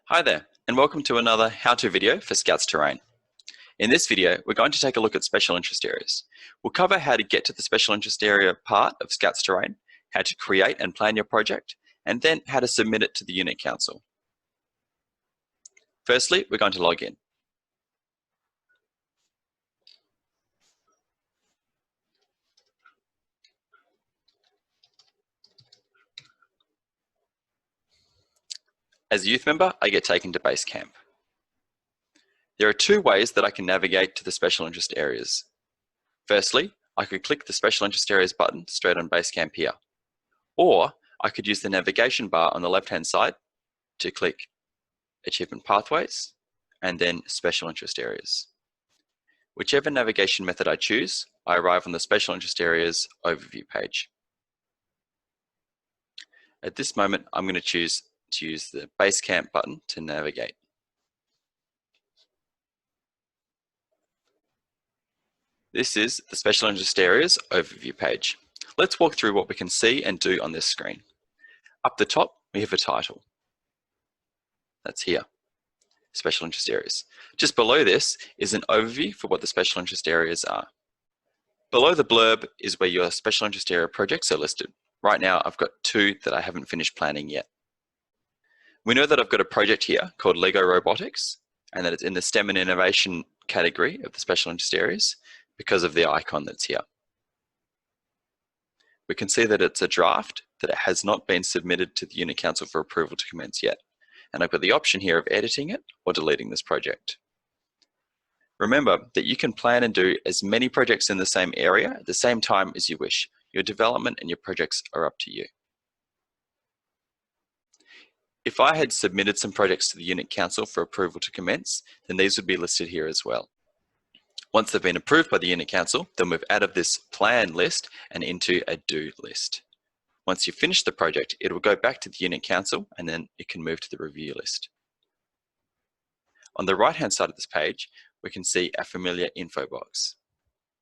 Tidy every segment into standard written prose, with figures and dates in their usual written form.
Hi there, and welcome to another how-to video for Scouts Terrain. In this video, we're going to take a look at special interest areas. We'll cover how to get to the special interest area part of Scouts Terrain, how to create and plan your project, and then how to submit it to the Unit Council. Firstly, we're going to log in. As a youth member, I get taken to base camp. There are two ways that I can navigate to the special interest areas. Firstly, I could click the special interest areas button straight on base camp here. Or I could use the navigation bar on the left-hand side to click Achievement Pathways and then Special Interest Areas. Whichever navigation method I choose, I arrive on the Special Interest Areas overview page. At this moment, I'm going to choose to use the Base Camp button to navigate. This is the Special Interest Areas overview page. Let's walk through what we can see and do on this screen. Up the top, we have a title. That's here, Special Interest Areas. Just below this is an overview for what the Special Interest Areas are. Below the blurb is where your Special Interest Area projects are listed. Right now, I've got two that I haven't finished planning yet. We know that I've got a project here called Lego Robotics, and that it's in the STEM and Innovation category of the Special Interest Areas because of the icon that's here. We can see that it's a draft, that it has not been submitted to the Unit Council for approval to commence yet. And I've got the option here of editing it or deleting this project. Remember that you can plan and do as many projects in the same area at the same time as you wish. Your development and your projects are up to you. If I had submitted some projects to the Unit Council for approval to commence, then these would be listed here as well. Once they've been approved by the Unit Council, they'll move out of this plan list and into a do list. Once you've finished the project, it will go back to the Unit Council and then it can move to the review list. On the right-hand side of this page, we can see our familiar info box.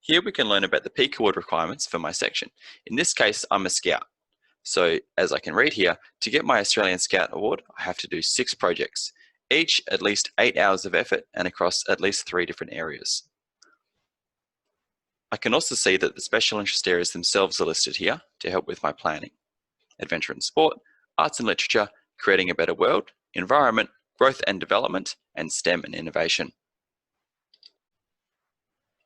Here we can learn about the peak award requirements for my section. In this case, I'm a Scout. So as I can read here, to get my Australian Scout Award, I have to do 6 projects, each at least 8 hours of effort and across at least 3 different areas. I can also see that the special interest areas themselves are listed here to help with my planning. Adventure and sport, arts and literature, creating a better world, environment, growth and development, and STEM and innovation.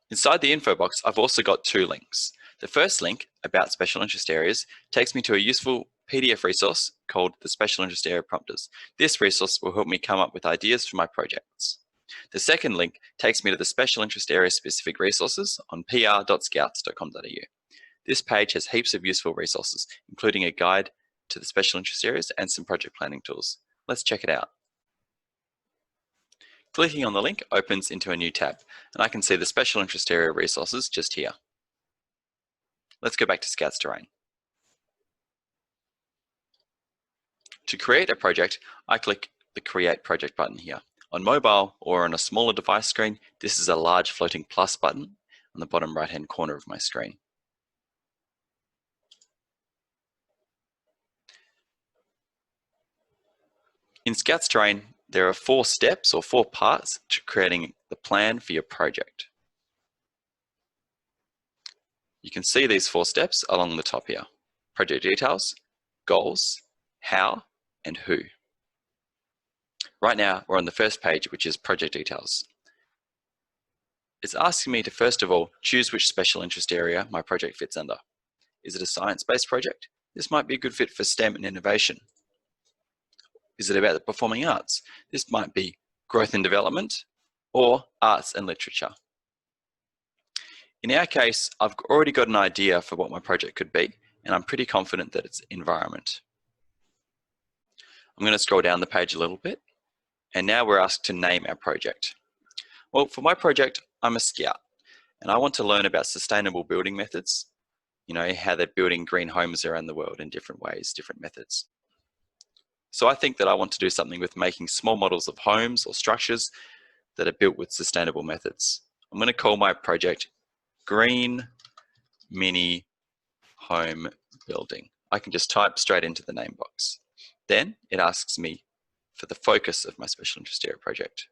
Inside the info box, I've also got 2 links. The first link, about special interest areas, takes me to a useful PDF resource called the Special Interest Area Prompters. This resource will help me come up with ideas for my projects. The second link takes me to the Special Interest Area specific resources on pr.scouts.com.au. This page has heaps of useful resources, including a guide to the special interest areas and some project planning tools. Let's check it out. Clicking on the link opens into a new tab, and I can see the special interest area resources just here. Let's go back to Scouts Terrain. To create a project, I click the Create Project button here. On mobile or on a smaller device screen, this is a large floating plus button on the bottom right-hand corner of my screen. In Scouts Terrain, there are 4 steps or 4 parts to creating the plan for your project. You can see these 4 steps along the top here: project details, goals, how, and who. Right now, we're on the first page, which is project details. It's asking me to first of all choose which special interest area my project fits under. Is it a science-based project? This might be a good fit for STEM and innovation. Is it about the performing arts? This might be growth and development or arts and literature. In our case, I've already got an idea for what my project could be, and I'm pretty confident that it's environment. I'm going to scroll down the page a little bit, and now we're asked to name our project. Well, for my project, I'm a Scout, and I want to learn about sustainable building methods, how they're building green homes around the world in different ways, different methods. So I think that I want to do something with making small models of homes or structures that are built with sustainable methods. I'm going to call my project Green Mini Home Building. I can just type straight into the name box. Then it asks me for the focus of my special interest area project.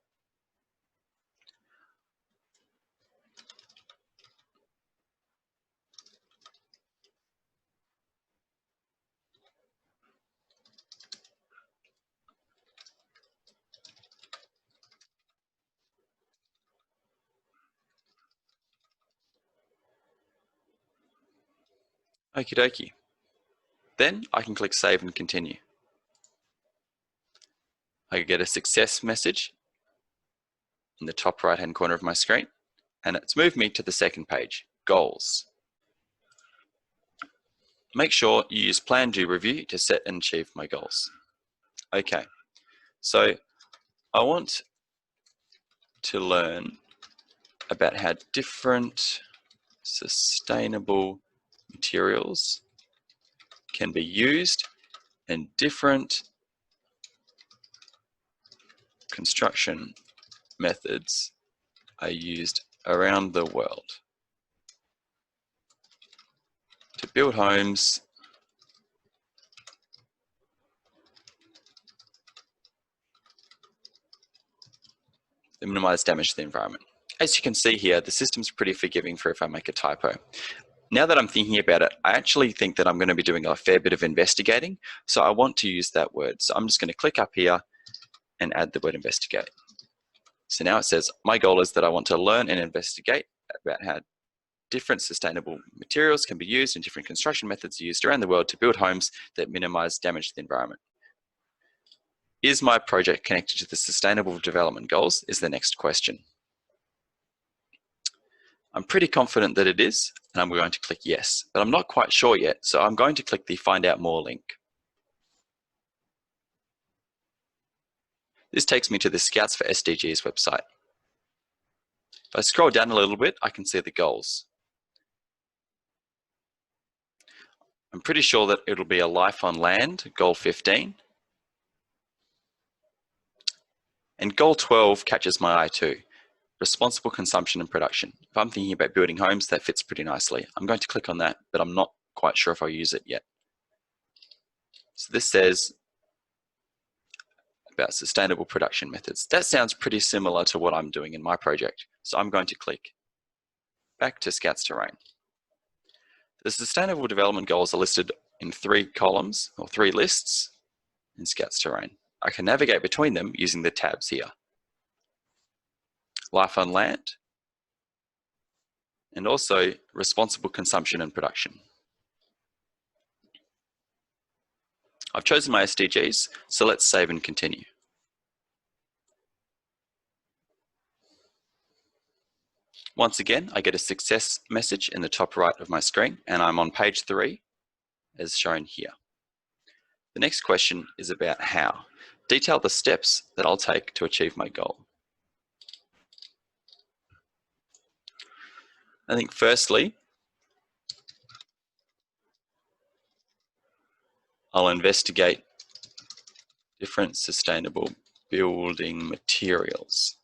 Okie dokie. Then I can click Save and Continue. I get a success message in the top right-hand corner of my screen, and it's moved me to the second page, Goals. Make sure you use Plan, Do, Review to set and achieve my goals. Okay, so I want to learn about how different sustainable materials can be used and different construction methods are used around the world to build homes that minimize damage to the environment. As you can see here, the system's pretty forgiving for if I make a typo. Now that I'm thinking about it, I actually think that I'm going to be doing a fair bit of investigating, so I want to use that word. So I'm just going to click up here and add the word investigate. So now it says, my goal is that I want to learn and investigate about how different sustainable materials can be used and different construction methods are used around the world to build homes that minimize damage to the environment. Is my project connected to the Sustainable Development Goals is the next question. I'm pretty confident that it is, and I'm going to click yes, but I'm not quite sure yet, so I'm going to click the Find Out More link. This takes me to the Scouts for SDGs website. If I scroll down a little bit, I can see the goals. I'm pretty sure that it'll be a life on land, goal 15. And goal 12 catches my eye too, responsible consumption and production. If I'm thinking about building homes, that fits pretty nicely. I'm going to click on that, but I'm not quite sure if I'll use it yet. So this says about sustainable production methods. That sounds pretty similar to what I'm doing in my project. So I'm going to click back to Scouts Terrain. The Sustainable Development Goals are listed in 3 columns or 3 lists in Scouts Terrain. I can navigate between them using the tabs here. Life on land, and also responsible consumption and production. I've chosen my SDGs, so let's save and continue. Once again, I get a success message in the top right of my screen, and I'm on page 3 as shown here. The next question is about how. Detail the steps that I'll take to achieve my goal. I think firstly, I'll investigate different sustainable building materials.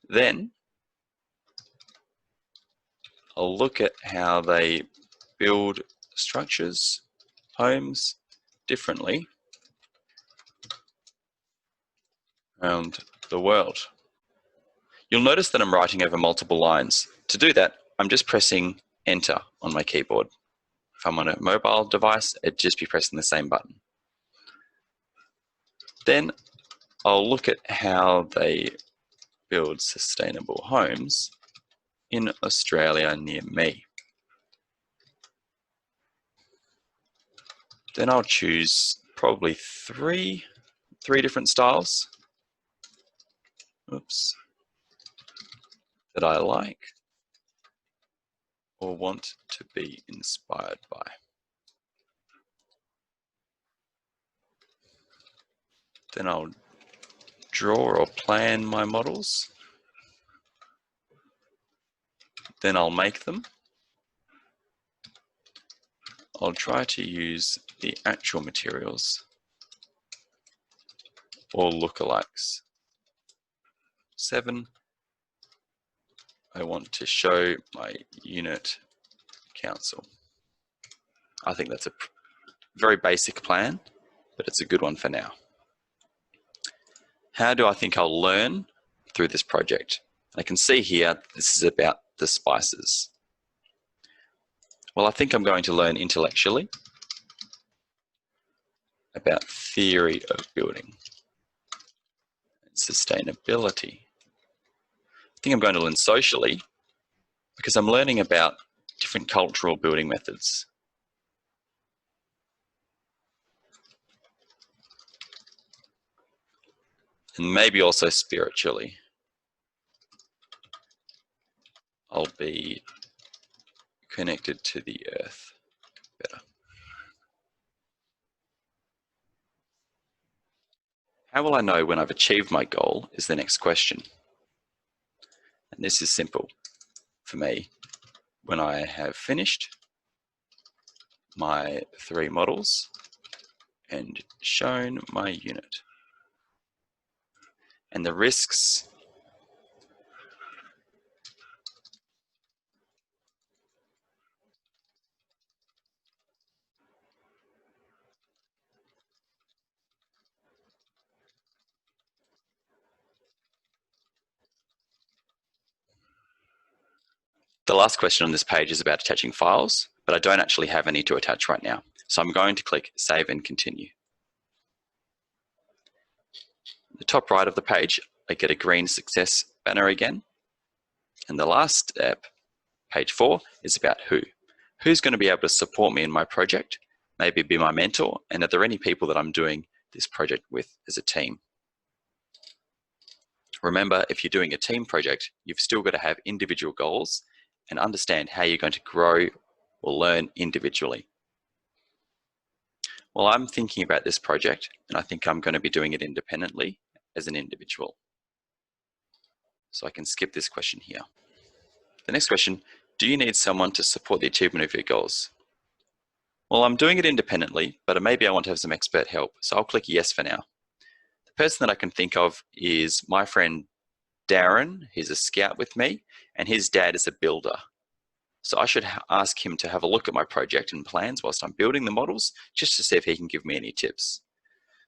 Then I'll look at how they build structures, homes differently around the world. You'll notice that I'm writing over multiple lines. To do that, I'm just pressing Enter on my keyboard. If I'm on a mobile device, it'd just be pressing the same button. Then I'll look at how they build sustainable homes in Australia near me. Then I'll choose probably three different styles. Oops. That I like or want to be inspired by. Then I'll draw or plan my models. Then I'll make them. I'll try to use the actual materials or lookalikes. 7, I want to show my unit council. I think that's a very basic plan, but it's a good one for now. How do I think I'll learn through this project? I can see here, this is about the spices. Well, I think I'm going to learn intellectually about theory of building and sustainability. I think I'm going to learn socially because I'm learning about different cultural building methods. And maybe also spiritually. I'll be connected to the earth better. How will I know when I've achieved my goal is the next question. And this is simple for me. When I have finished my 3 models and shown my unit. And the risks The last question on this page is about attaching files, but I don't actually have any to attach right now. So I'm going to click Save and Continue. The top right of the page, I get a green success banner again. And the last step, page 4, is about who. Who's going to be able to support me in my project, maybe be my mentor, and are there any people that I'm doing this project with as a team? Remember, if you're doing a team project, you've still got to have individual goals and understand how you're going to grow or learn individually. Well, I'm thinking about this project, and I think I'm going to be doing it independently as an individual. So I can skip this question here. The next question, do you need someone to support the achievement of your goals? Well, I'm doing it independently, but maybe I want to have some expert help, so I'll click yes for now. The person that I can think of is my friend Darren. He's a scout with me, and his dad is a builder. So I should ask him to have a look at my project and plans whilst I'm building the models, just to see if he can give me any tips.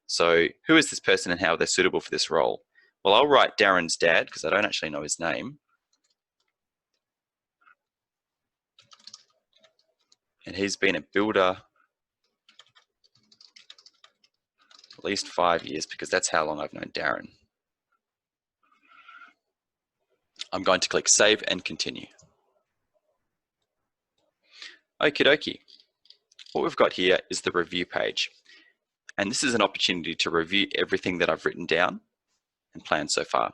So who is this person and how are they suitable for this role? Well, I'll write Darren's dad because I don't actually know his name. And he's been a builder at least 5 years because that's how long I've known Darren. I'm going to click Save and Continue. Okie dokie. What we've got here is the review page. And this is an opportunity to review everything that I've written down and planned so far.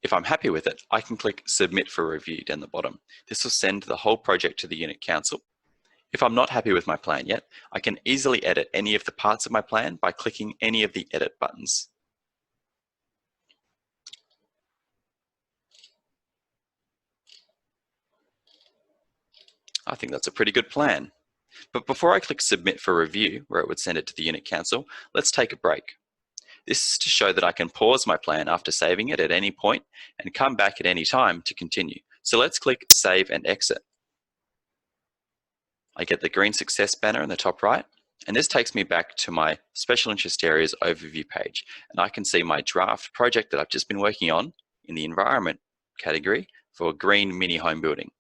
If I'm happy with it, I can click Submit for Review down the bottom. This will send the whole project to the Unit Council. If I'm not happy with my plan yet, I can easily edit any of the parts of my plan by clicking any of the edit buttons. I think that's a pretty good plan. But before I click Submit for Review, where it would send it to the Unit Council, let's take a break. This is to show that I can pause my plan after saving it at any point and come back at any time to continue. So let's click Save and Exit. I get the green success banner in the top right, and this takes me back to my Special Interest Areas overview page, and I can see my draft project that I've just been working on in the Environment category for green mini home building.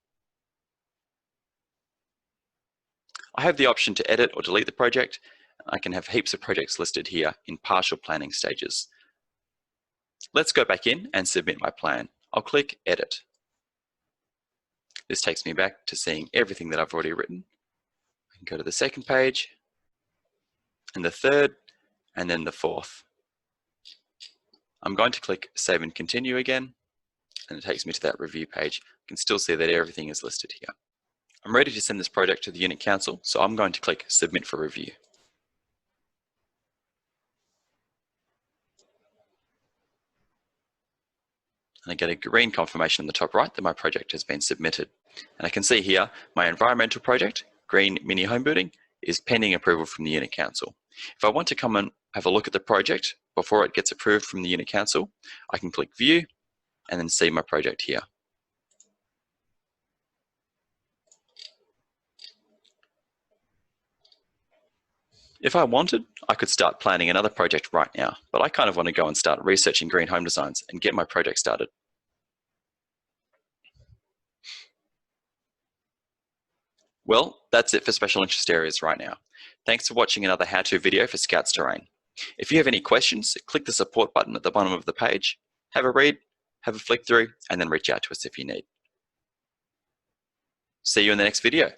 I have the option to edit or delete the project. I can have heaps of projects listed here in partial planning stages. Let's go back in and submit my plan. I'll click Edit. This takes me back to seeing everything that I've already written. I can go to the second page, and the third, and then the fourth. I'm going to click Save and Continue again, and it takes me to that review page. You can still see that everything is listed here. I'm ready to send this project to the Unit Council, so I'm going to click Submit for Review. And I get a green confirmation in the top right that my project has been submitted. And I can see here my environmental project, Green Mini Home Building, is pending approval from the Unit Council. If I want to come and have a look at the project before it gets approved from the Unit Council, I can click View and then see my project here. If I wanted, I could start planning another project right now, but I kind of want to go and start researching green home designs and get my project started. Well, that's it for special interest areas right now. Thanks for watching another how-to video for Scouts Terrain. If you have any questions, click the support button at the bottom of the page, have a read, have a flick through, and then reach out to us if you need. See you in the next video.